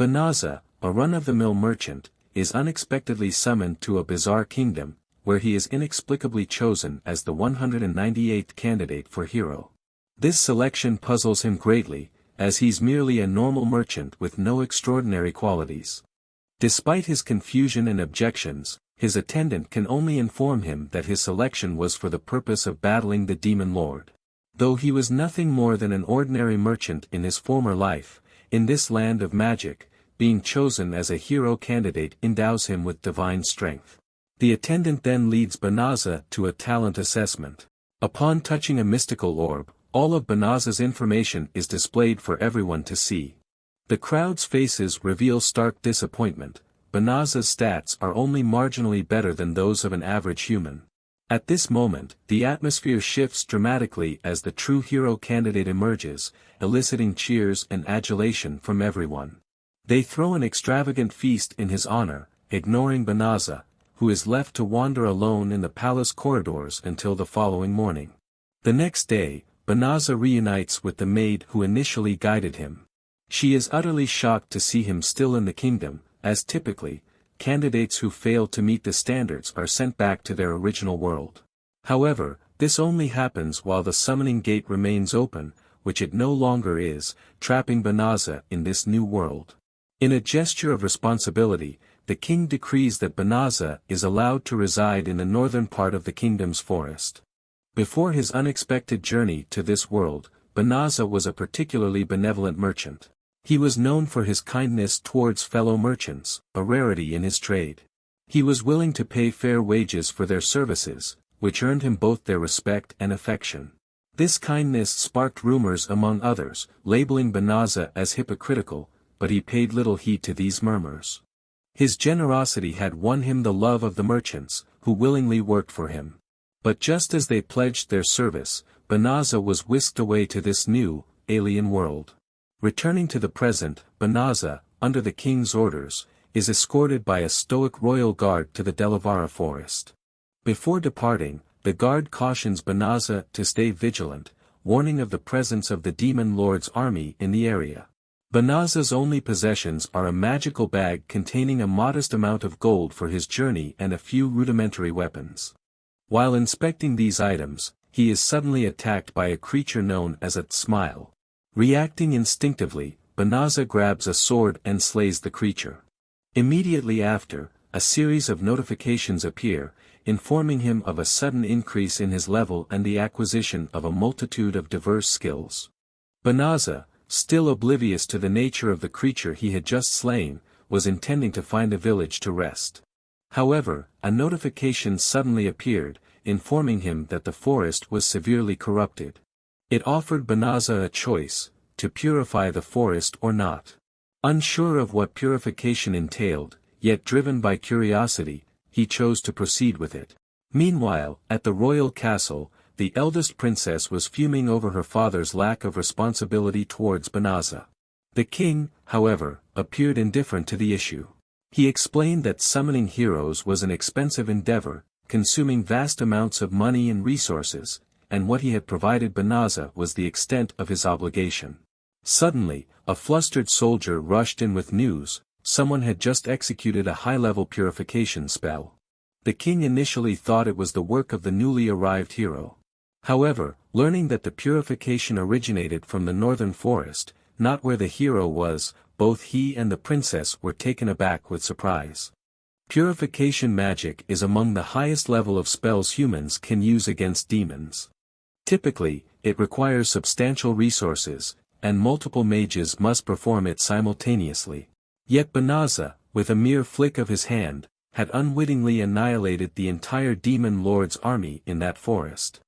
Banaza, a run-of-the-mill merchant, is unexpectedly summoned to a bizarre kingdom, where he is inexplicably chosen as the 198th candidate for hero. This selection puzzles him greatly, as he's merely a normal merchant with no extraordinary qualities. Despite his confusion and objections, his attendant can only inform him that his selection was for the purpose of battling the demon lord. Though he was nothing more than an ordinary merchant in his former life, in this land of magic, being chosen as a hero candidate endows him with divine strength. The attendant then leads Banaza to a talent assessment. Upon touching a mystical orb, all of Banaza's information is displayed for everyone to see. The crowd's faces reveal stark disappointment. Banaza's stats are only marginally better than those of an average human. At this moment, the atmosphere shifts dramatically as the true hero candidate emerges, eliciting cheers and adulation from everyone. They throw an extravagant feast in his honor, ignoring Banaza, who is left to wander alone in the palace corridors until the following morning. The next day, Banaza reunites with the maid who initially guided him. She is utterly shocked to see him still in the kingdom, as typically, candidates who fail to meet the standards are sent back to their original world. However, this only happens while the summoning gate remains open, which it no longer is, trapping Banaza in this new world. In a gesture of responsibility, the king decrees that Banaza is allowed to reside in the northern part of the kingdom's forest. Before his unexpected journey to this world, Banaza was a particularly benevolent merchant. He was known for his kindness towards fellow merchants, a rarity in his trade. He was willing to pay fair wages for their services, which earned him both their respect and affection. This kindness sparked rumors among others, labeling Banaza as hypocritical, but he paid little heed to these murmurs. His generosity had won him the love of the merchants, who willingly worked for him. But just as they pledged their service, Banaza was whisked away to this new, alien world. Returning to the present, Banaza, under the king's orders, is escorted by a stoic royal guard to the Delavara forest. Before departing, the guard cautions Banaza to stay vigilant, warning of the presence of the demon lord's army in the area. Banaza's only possessions are a magical bag containing a modest amount of gold for his journey and a few rudimentary weapons. While inspecting these items, he is suddenly attacked by a creature known as a smile. Reacting instinctively, Banaza grabs a sword and slays the creature. Immediately after, a series of notifications appear, informing him of a sudden increase in his level and the acquisition of a multitude of diverse skills. Banaza, still oblivious to the nature of the creature he had just slain, was intending to find a village to rest. However, a notification suddenly appeared, informing him that the forest was severely corrupted. It offered Banaza a choice, to purify the forest or not. Unsure of what purification entailed, yet driven by curiosity, he chose to proceed with it. Meanwhile, at the royal castle, the eldest princess was fuming over her father's lack of responsibility towards Banaza. The king, however, appeared indifferent to the issue. He explained that summoning heroes was an expensive endeavor, consuming vast amounts of money and resources, and what he had provided Banaza was the extent of his obligation. Suddenly, a flustered soldier rushed in with news: someone had just executed a high-level purification spell. The king initially thought it was the work of the newly arrived hero. However, learning that the purification originated from the northern forest, not where the hero was, both he and the princess were taken aback with surprise. Purification magic is among the highest level of spells humans can use against demons. Typically, it requires substantial resources, and multiple mages must perform it simultaneously. Yet Banaza, with a mere flick of his hand, had unwittingly annihilated the entire demon lord's army in that forest.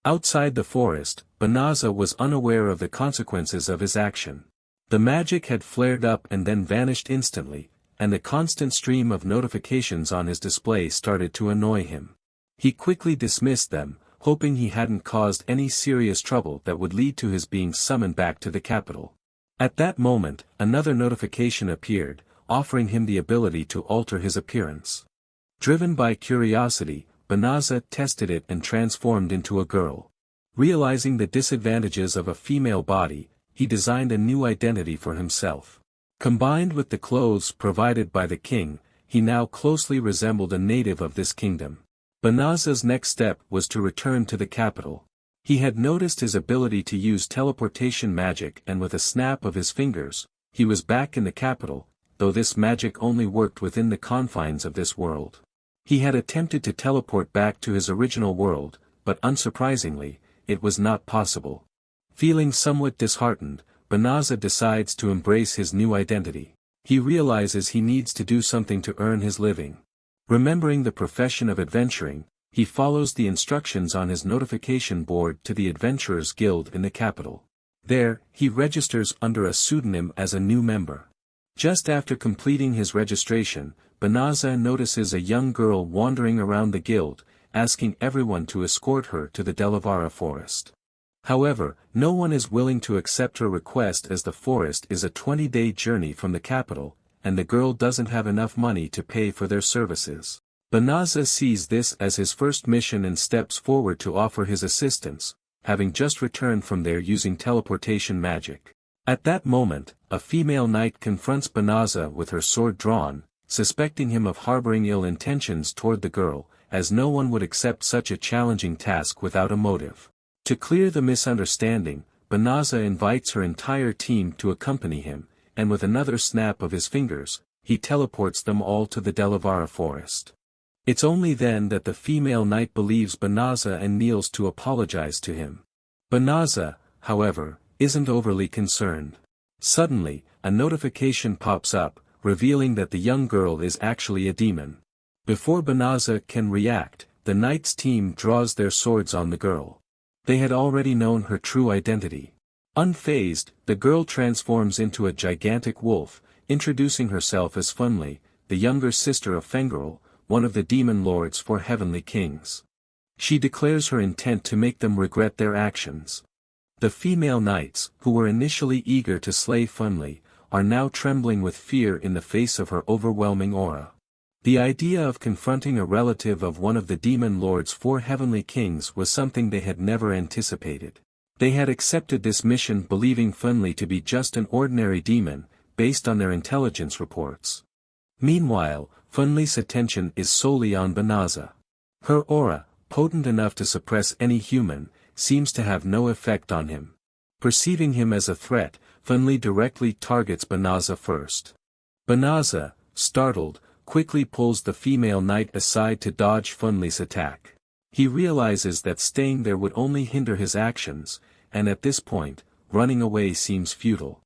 Outside the forest, Banaza was unaware of the consequences of his action. The magic had flared up and then vanished instantly, and the constant stream of notifications on his display started to annoy him. He quickly dismissed them, hoping he hadn't caused any serious trouble that would lead to his being summoned back to the capital. At that moment, another notification appeared, offering him the ability to alter his appearance. Driven by curiosity, Banaza tested it and transformed into a girl. Realizing the disadvantages of a female body, he designed a new identity for himself. Combined with the clothes provided by the king, he now closely resembled a native of this kingdom. Banaza's next step was to return to the capital. He had noticed his ability to use teleportation magic, and with a snap of his fingers, he was back in the capital, though this magic only worked within the confines of this world. He had attempted to teleport back to his original world, but unsurprisingly, it was not possible. Feeling somewhat disheartened, Banaza decides to embrace his new identity. He realizes he needs to do something to earn his living. Remembering the profession of adventuring, he follows the instructions on his notification board to the Adventurers Guild in the capital. There, he registers under a pseudonym as a new member. Just after completing his registration, Banaza notices a young girl wandering around the guild, asking everyone to escort her to the Delavara forest. However, no one is willing to accept her request as the forest is a 20-day journey from the capital, and the girl doesn't have enough money to pay for their services. Banaza sees this as his first mission and steps forward to offer his assistance, having just returned from there using teleportation magic. At that moment, a female knight confronts Banaza with her sword drawn, suspecting him of harboring ill intentions toward the girl, as no one would accept such a challenging task without a motive. To clear the misunderstanding, Banaza invites her entire team to accompany him, and with another snap of his fingers, he teleports them all to the Delavara forest. It's only then that the female knight believes Banaza and kneels to apologize to him. Banaza, however, isn't overly concerned. Suddenly, a notification pops up, revealing that the young girl is actually a demon. Before Banaza can react, the knight's team draws their swords on the girl. They had already known her true identity. Unfazed, the girl transforms into a gigantic wolf, introducing herself as Funli, the younger sister of Fengarl, one of the demon lords for heavenly kings. She declares her intent to make them regret their actions. The female knights, who were initially eager to slay Funli, are now trembling with fear in the face of her overwhelming aura. The idea of confronting a relative of one of the demon lord's 4 heavenly kings was something they had never anticipated. They had accepted this mission believing Funli to be just an ordinary demon, based on their intelligence reports. Meanwhile, Funli's attention is solely on Banaza. Her aura, potent enough to suppress any human, seems to have no effect on him. Perceiving him as a threat, Funli directly targets Banaza first. Banaza, startled, quickly pulls the female knight aside to dodge Funli's attack. He realizes that staying there would only hinder his actions, and at this point, running away seems futile.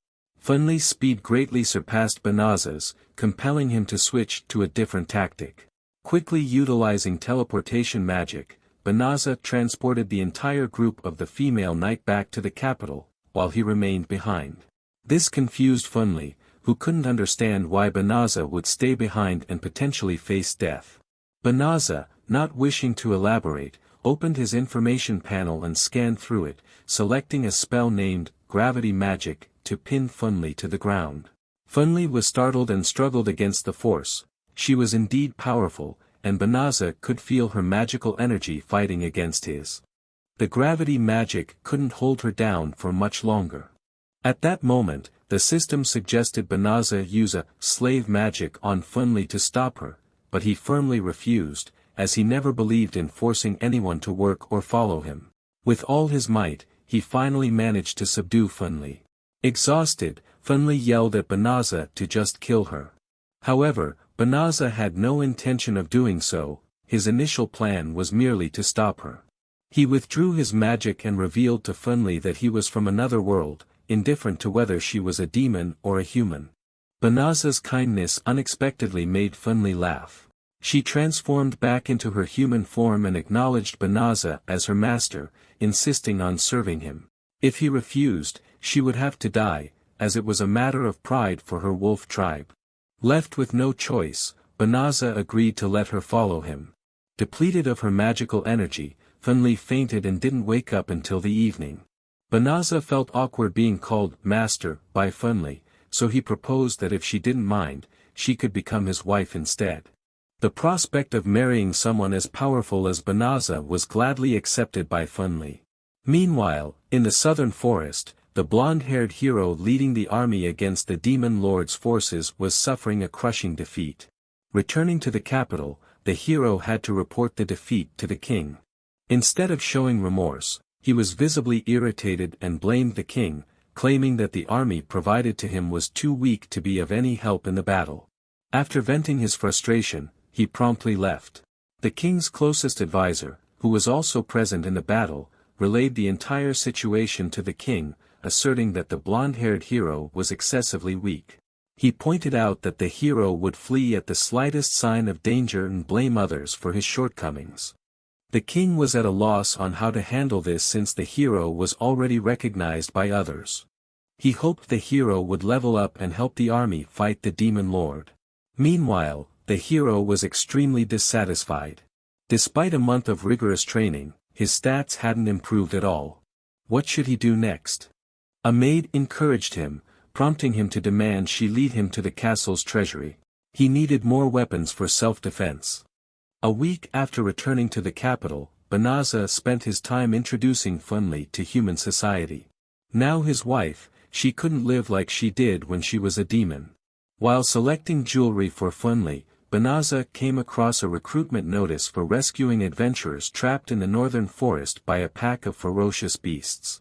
Funli's speed greatly surpassed Banaza's, compelling him to switch to a different tactic. Quickly utilizing teleportation magic, Banaza transported the entire group of the female knight back to the capital, while he remained behind. This confused Funli, who couldn't understand why Banaza would stay behind and potentially face death. Banaza, not wishing to elaborate, opened his information panel and scanned through it, selecting a spell named Gravity Magic, to pin Funli to the ground. Funli was startled and struggled against the force. She was indeed powerful, and Banaza could feel her magical energy fighting against his. The gravity magic couldn't hold her down for much longer. At that moment, the system suggested Banaza use a slave magic on Funli to stop her, but he firmly refused, as he never believed in forcing anyone to work or follow him. With all his might, he finally managed to subdue Funli. Exhausted, Funli yelled at Banaza to just kill her. However, Banaza had no intention of doing so. His initial plan was merely to stop her. He withdrew his magic and revealed to Funli that he was from another world, indifferent to whether she was a demon or a human. Banaza's kindness unexpectedly made Funli laugh. She transformed back into her human form and acknowledged Banaza as her master, insisting on serving him. If he refused, she would have to die, as it was a matter of pride for her wolf tribe. Left with no choice, Banaza agreed to let her follow him. Depleted of her magical energy, Funli fainted and didn't wake up until the evening. Banaza felt awkward being called master by Funli, so he proposed that if she didn't mind, she could become his wife instead. The prospect of marrying someone as powerful as Banaza was gladly accepted by Funli. Meanwhile, in the southern forest, the blonde-haired hero leading the army against the demon lord's forces was suffering a crushing defeat. Returning to the capital, the hero had to report the defeat to the king. Instead of showing remorse, he was visibly irritated and blamed the king, claiming that the army provided to him was too weak to be of any help in the battle. After venting his frustration, he promptly left. The king's closest advisor, who was also present in the battle, relayed the entire situation to the king, asserting that the blonde-haired hero was excessively weak. He pointed out that the hero would flee at the slightest sign of danger and blame others for his shortcomings. The king was at a loss on how to handle this since the hero was already recognized by others. He hoped the hero would level up and help the army fight the demon lord. Meanwhile, the hero was extremely dissatisfied. Despite a month of rigorous training, his stats hadn't improved at all. What should he do next? A maid encouraged him, prompting him to demand she lead him to the castle's treasury. He needed more weapons for self-defense. A week after returning to the capital, Banaza spent his time introducing Funli to human society. Now his wife, she couldn't live like she did when she was a demon. While selecting jewelry for Funli, Banaza came across a recruitment notice for rescuing adventurers trapped in the northern forest by a pack of ferocious beasts.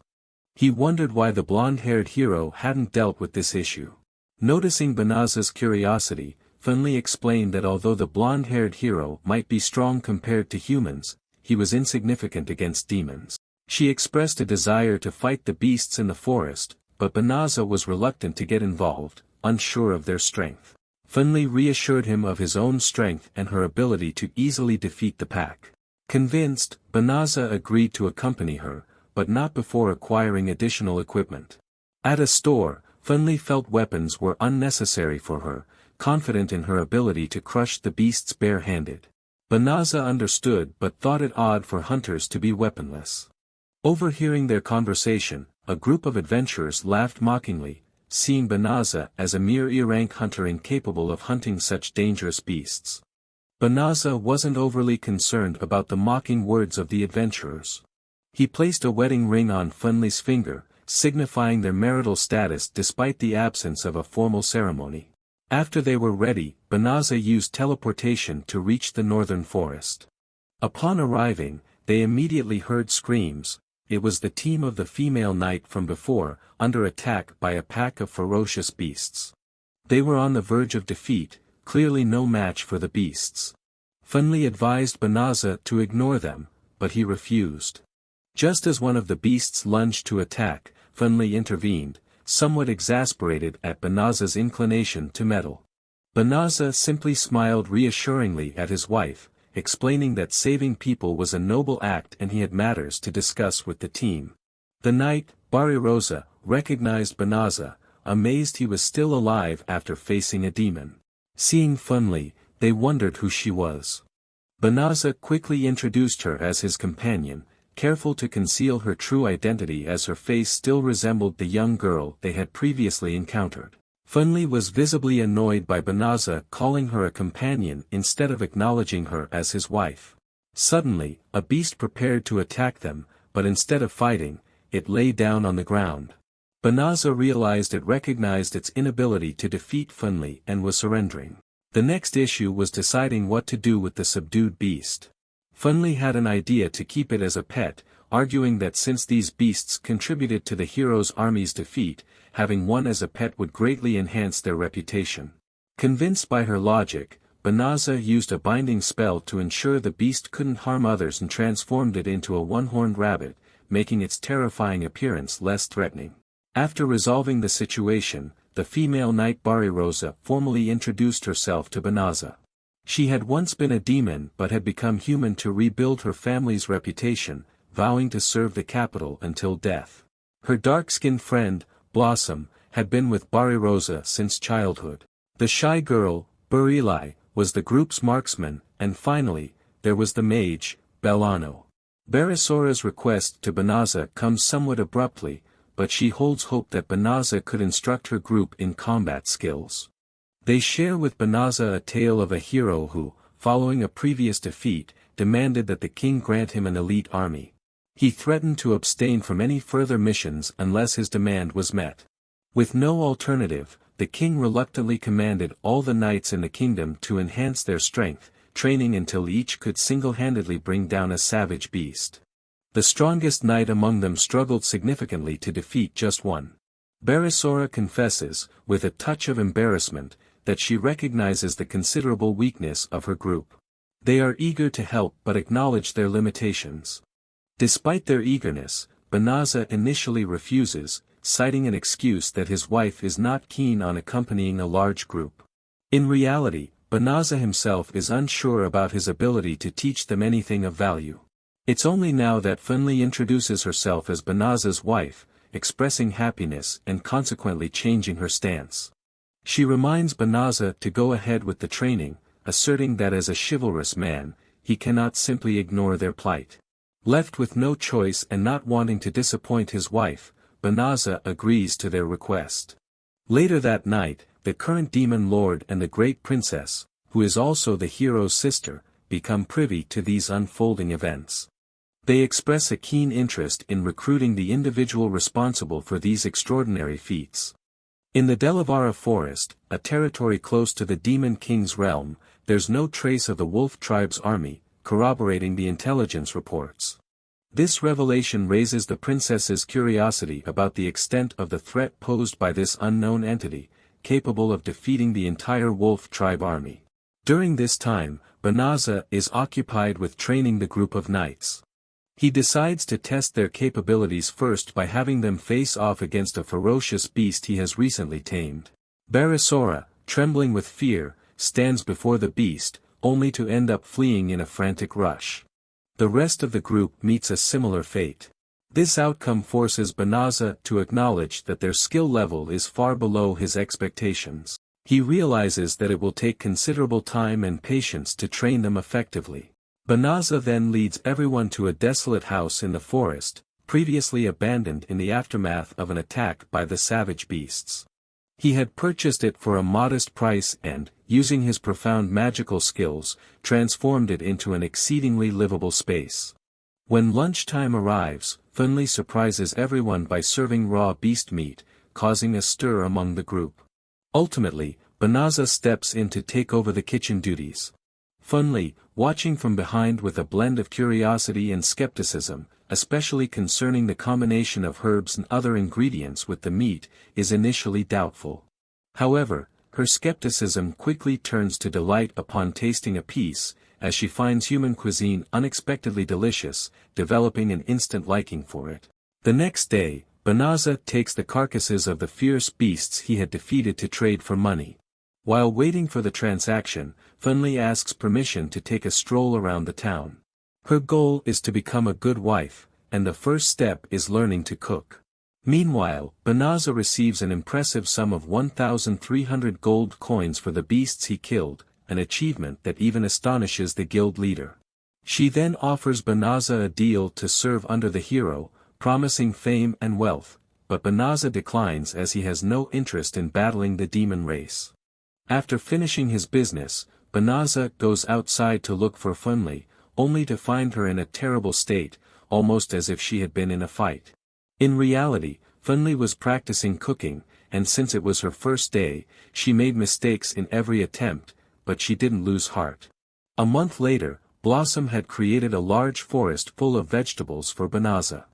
He wondered why the blonde-haired hero hadn't dealt with this issue. Noticing Banaza's curiosity, Funli explained that although the blonde-haired hero might be strong compared to humans, he was insignificant against demons. She expressed a desire to fight the beasts in the forest, but Banaza was reluctant to get involved, unsure of their strength. Funli reassured him of his own strength and her ability to easily defeat the pack. Convinced, Banaza agreed to accompany her, but not before acquiring additional equipment. At a store, Funli felt weapons were unnecessary for her, confident in her ability to crush the beasts bare-handed. Banaza understood but thought it odd for hunters to be weaponless. Overhearing their conversation, a group of adventurers laughed mockingly, seeing Banaza as a mere E-rank hunter incapable of hunting such dangerous beasts. Banaza wasn't overly concerned about the mocking words of the adventurers. He placed a wedding ring on Funli's finger, signifying their marital status despite the absence of a formal ceremony. After they were ready, Banaza used teleportation to reach the northern forest. Upon arriving, they immediately heard screams. It was the team of the female knight from before, under attack by a pack of ferocious beasts. They were on the verge of defeat, clearly no match for the beasts. Funli advised Banaza to ignore them, but he refused. Just as one of the beasts lunged to attack, Funli intervened, somewhat exasperated at Banaza's inclination to meddle. Banaza simply smiled reassuringly at his wife, explaining that saving people was a noble act and he had matters to discuss with the team. The knight, Barirosa, recognized Banaza, amazed he was still alive after facing a demon. Seeing Funli, they wondered who she was. Banaza quickly introduced her as his companion, careful to conceal her true identity as her face still resembled the young girl they had previously encountered. Funli was visibly annoyed by Banaza calling her a companion instead of acknowledging her as his wife. Suddenly, a beast prepared to attack them, but instead of fighting, it lay down on the ground. Banaza realized it recognized its inability to defeat Funli and was surrendering. The next issue was deciding what to do with the subdued beast. Funli had an idea to keep it as a pet, arguing that since these beasts contributed to the hero's army's defeat, having one as a pet would greatly enhance their reputation. Convinced by her logic, Banaza used a binding spell to ensure the beast couldn't harm others and transformed it into a one-horned rabbit, making its terrifying appearance less threatening. After resolving the situation, the female knight Barirosa formally introduced herself to Banaza. She had once been a demon but had become human to rebuild her family's reputation, vowing to serve the capital until death. Her dark-skinned friend, Blossom, had been with Barirosa since childhood. The shy girl, Burilai, was the group's marksman, and finally, there was the mage, Belano. Barisora's request to Banaza comes somewhat abruptly, but she holds hope that Banaza could instruct her group in combat skills. They share with Banaza a tale of a hero who, following a previous defeat, demanded that the king grant him an elite army. He threatened to abstain from any further missions unless his demand was met. With no alternative, the king reluctantly commanded all the knights in the kingdom to enhance their strength, training until each could single-handedly bring down a savage beast. The strongest knight among them struggled significantly to defeat just one. Barisora confesses, with a touch of embarrassment, that she recognizes the considerable weakness of her group. They are eager to help but acknowledge their limitations. Despite their eagerness, Banaza initially refuses, citing an excuse that his wife is not keen on accompanying a large group. In reality, Banaza himself is unsure about his ability to teach them anything of value. It's only now that Funli introduces herself as Banaza's wife, expressing happiness and consequently changing her stance. She reminds Banaza to go ahead with the training, asserting that as a chivalrous man, he cannot simply ignore their plight. Left with no choice and not wanting to disappoint his wife, Banaza agrees to their request. Later that night, the current demon lord and the great princess, who is also the hero's sister, become privy to these unfolding events. They express a keen interest in recruiting the individual responsible for these extraordinary feats. In the Delavara forest, a territory close to the Demon King's realm, there's no trace of the wolf tribe's army, corroborating the intelligence reports. This revelation raises the princess's curiosity about the extent of the threat posed by this unknown entity, capable of defeating the entire wolf tribe army. During this time, Banaza is occupied with training the group of knights. He decides to test their capabilities first by having them face off against a ferocious beast he has recently tamed. Barisora, trembling with fear, stands before the beast, only to end up fleeing in a frantic rush. The rest of the group meets a similar fate. This outcome forces Banaza to acknowledge that their skill level is far below his expectations. He realizes that it will take considerable time and patience to train them effectively. Banaza then leads everyone to a desolate house in the forest, previously abandoned in the aftermath of an attack by the savage beasts. He had purchased it for a modest price and, using his profound magical skills, transformed it into an exceedingly livable space. When lunchtime arrives, Funli surprises everyone by serving raw beast meat, causing a stir among the group. Ultimately, Banaza steps in to take over the kitchen duties. Funli, watching from behind with a blend of curiosity and skepticism, especially concerning the combination of herbs and other ingredients with the meat, is initially doubtful. However, her skepticism quickly turns to delight upon tasting a piece, as she finds human cuisine unexpectedly delicious, developing an instant liking for it. The next day, Banaza takes the carcasses of the fierce beasts he had defeated to trade for money. While waiting for the transaction, Funli asks permission to take a stroll around the town. Her goal is to become a good wife, and the first step is learning to cook. Meanwhile, Banaza receives an impressive sum of 1,300 gold coins for the beasts he killed, an achievement that even astonishes the guild leader. She then offers Banaza a deal to serve under the hero, promising fame and wealth, but Banaza declines as he has no interest in battling the demon race. After finishing his business, Banaza goes outside to look for Funli, only to find her in a terrible state, almost as if she had been in a fight. In reality, Funli was practicing cooking, and since it was her first day, she made mistakes in every attempt, but she didn't lose heart. A month later, Blossom had created a large forest full of vegetables for Banaza.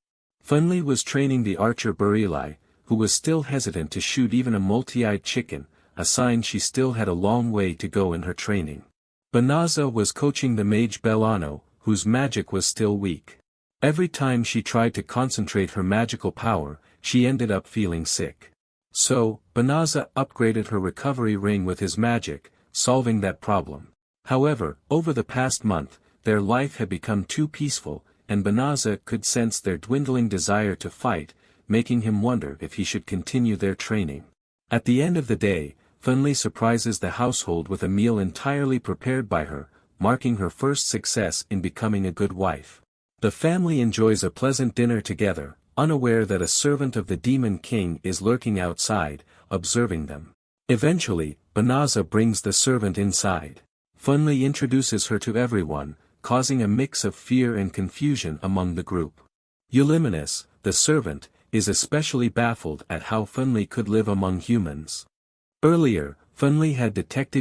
Funli was training the archer Barilai, who was still hesitant to shoot even a multi-eyed chicken, a sign she still had a long way to go in her training. Banaza was coaching the mage Belano, whose magic was still weak. Every time she tried to concentrate her magical power, she ended up feeling sick. So, Banaza upgraded her recovery ring with his magic, solving that problem. However, over the past month, their life had become too peaceful, and Banaza could sense their dwindling desire to fight, making him wonder if he should continue their training. At the end of the day, Funli surprises the household with a meal entirely prepared by her, marking her first success in becoming a good wife. The family enjoys a pleasant dinner together, unaware that a servant of the Demon King is lurking outside, observing them. Eventually, Banaza brings the servant inside. Funli introduces her to everyone, causing a mix of fear and confusion among the group. Eulimenus, the servant, is especially baffled at how Funli could live among humans. Earlier, Funli had detected